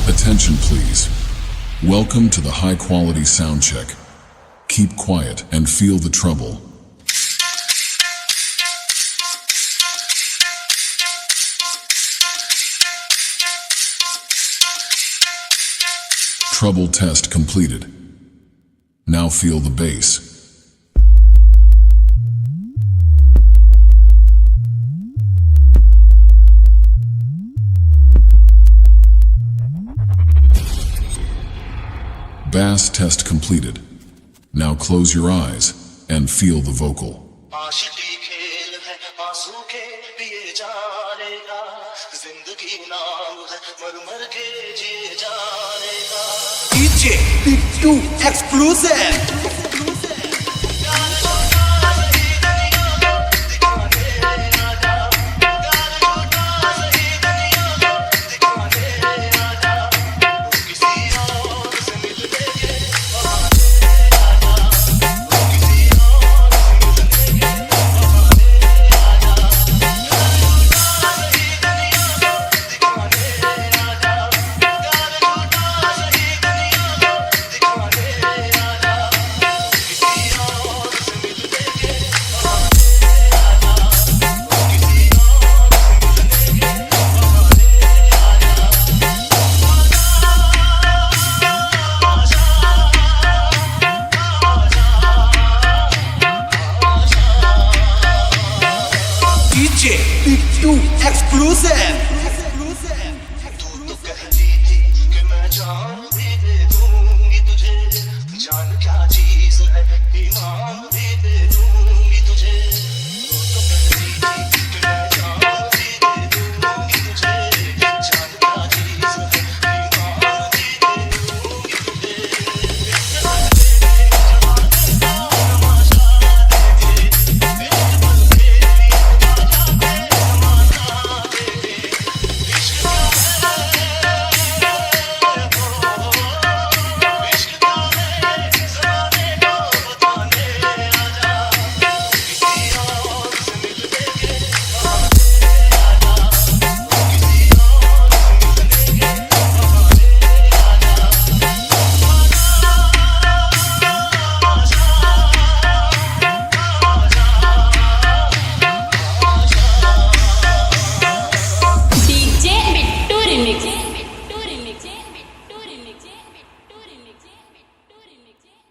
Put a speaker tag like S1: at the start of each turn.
S1: Attention please. Welcome to the high quality sound check. Keep quiet and feel the trouble. Trouble test completed. Now feel the bass. Bass test completed. Now close your eyes and feel the vocal.
S2: DJ Big 2 Exclusive. DJ Big 2 Exclusive.